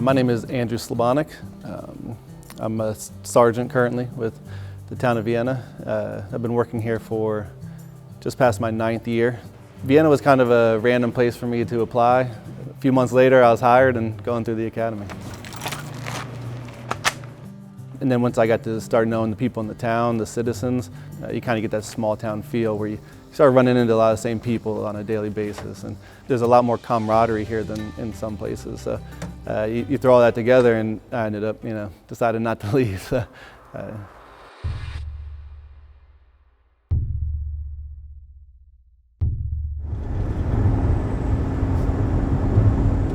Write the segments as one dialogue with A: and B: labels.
A: My name is Andrew Slabonik. I'm a sergeant currently with the town of Vienna. I've been working here for just past my 9th year. Vienna was kind of a random place for me to apply. A few months later, I was hired and going through the academy. And then once I got to start knowing the people in the town, the citizens, you kind of get that small town feel where you start running into a lot of the same people on a daily basis. And there's a lot more camaraderie here than in some places. So you throw all that together, and I ended up, decided not to leave. So,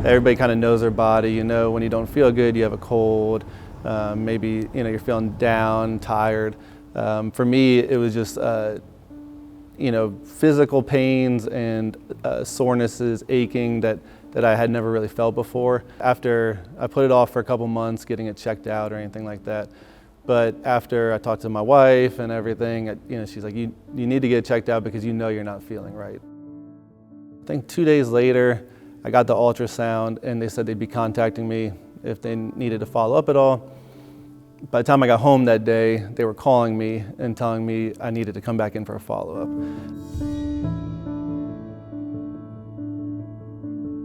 A: everybody kind of knows their body. When you don't feel good, you have a cold. Maybe you're feeling down, tired. For me, it was just physical pains and sorenesses, aching that I had never really felt before. After I put it off for a couple months, getting it checked out or anything like that. But after I talked to my wife and everything, she's like, you need to get it checked out because you're not feeling right. I think 2 days later, I got the ultrasound and they said they'd be contacting me if they needed to follow up at all. By the time I got home that day, they were calling me and telling me I needed to come back in for a follow-up.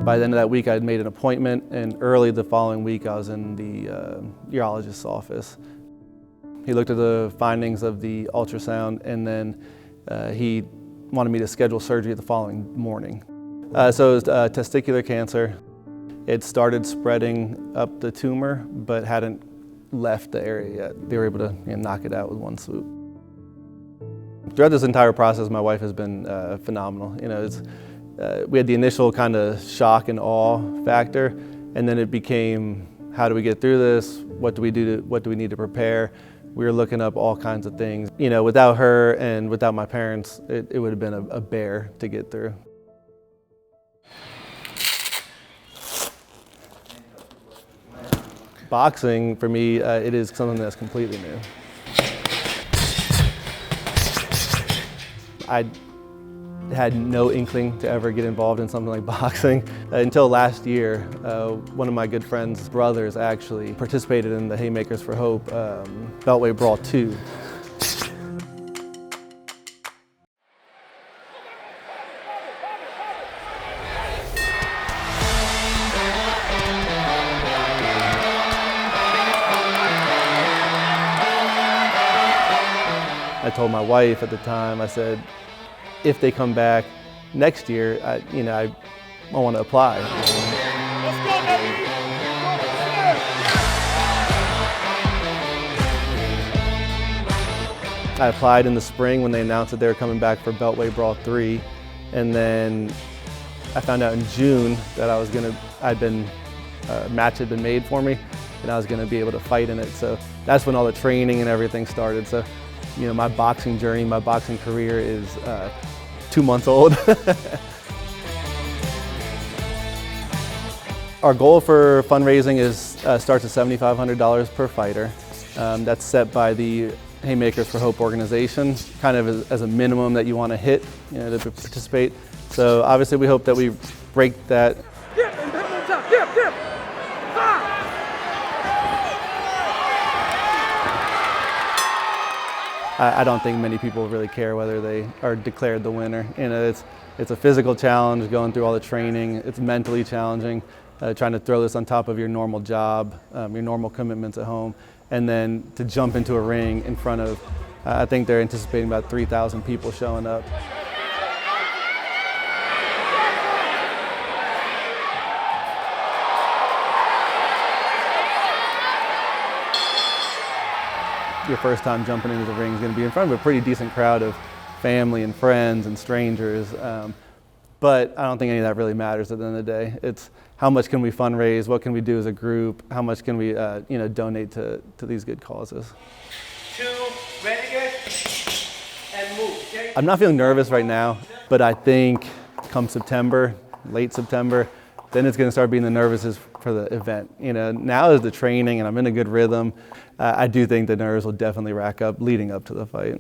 A: By the end of that week, I had made an appointment, and early the following week, I was in the urologist's office. He looked at the findings of the ultrasound, and then he wanted me to schedule surgery the following morning. So it was testicular cancer. It started spreading up the tumor, but hadn't left the area yet. They were able to knock it out with one swoop. Throughout this entire process, my wife has been phenomenal. We had the initial kind of shock and awe factor, and then it became, how do we get through this? What do we need to prepare? We were looking up all kinds of things. Without her and without my parents, it would have been a bear to get through. Boxing, for me, it is something that's completely new. I had no inkling to ever get involved in something like boxing until last year. One of my good friend's brothers actually participated in the Haymakers for Hope Beltway Brawl 2. I told my wife at the time, I said, if they come back next year, I want to apply. I applied in the spring when they announced that they were coming back for Beltway Brawl 3, and then I found out in June that a match had been made for me, and I was going to be able to fight in it. So that's when all the training and everything started. So, my boxing journey, my boxing career is 2 months old. Our goal for fundraising starts at $7,500 per fighter. That's set by the Haymakers for Hope organization, kind of as a minimum that you want to hit to participate. So obviously we hope that we break that. I don't think many people really care whether they are declared the winner. It's a physical challenge going through all the training. It's mentally challenging, trying to throw this on top of your normal job, your normal commitments at home, and then to jump into a ring in front of, I think they're anticipating about 3,000 people showing up. Your first time jumping into the ring is going to be in front of a pretty decent crowd of family and friends and strangers. But I don't think any of that really matters at the end of the day. It's how much can we fundraise, what can we do as a group, how much can we donate to these good causes.
B: 2, ready, good, and move. Okay?
A: I'm not feeling nervous right now, but I think come September, late September, then it's going to start being the nervousness for the event. Now is the training and I'm in a good rhythm. I do think the nerves will definitely rack up leading up to the fight.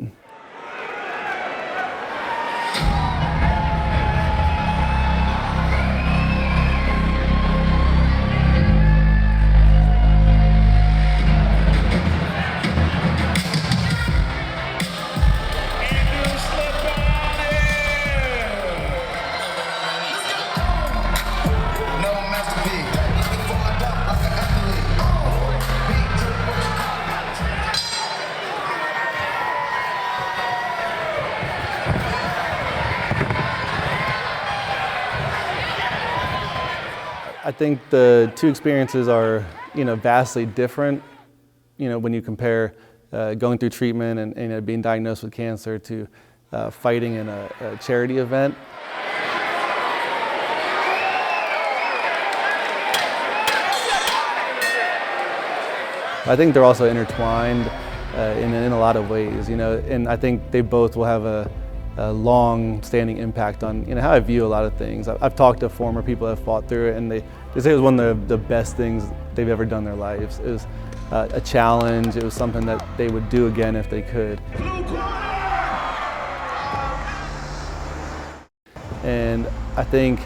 A: I think the two experiences are, vastly different, when you compare going through treatment and being diagnosed with cancer to fighting in a charity event. I think they're also intertwined in a lot of ways, and I think they both will have a long-standing impact on how I view a lot of things. I've talked to former people that have fought through it, and they say it was one of the best things they've ever done in their lives. It was a challenge. It was something that they would do again if they could. And I think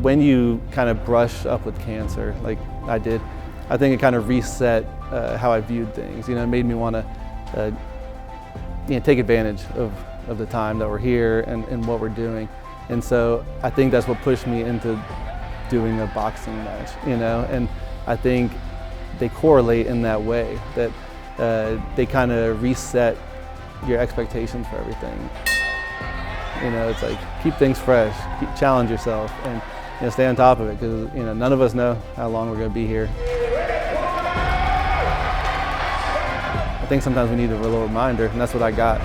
A: when you kind of brush up with cancer, like I did, I think it kind of reset how I viewed things. It made me want to take advantage of the time that we're here and what we're doing. And so I think that's what pushed me into doing a boxing match, and I think they correlate in that way, that they kind of reset your expectations for everything. It's like, keep things fresh, challenge yourself, and stay on top of it, because none of us know how long we're going to be here. I think sometimes we need a little reminder, and that's what I got.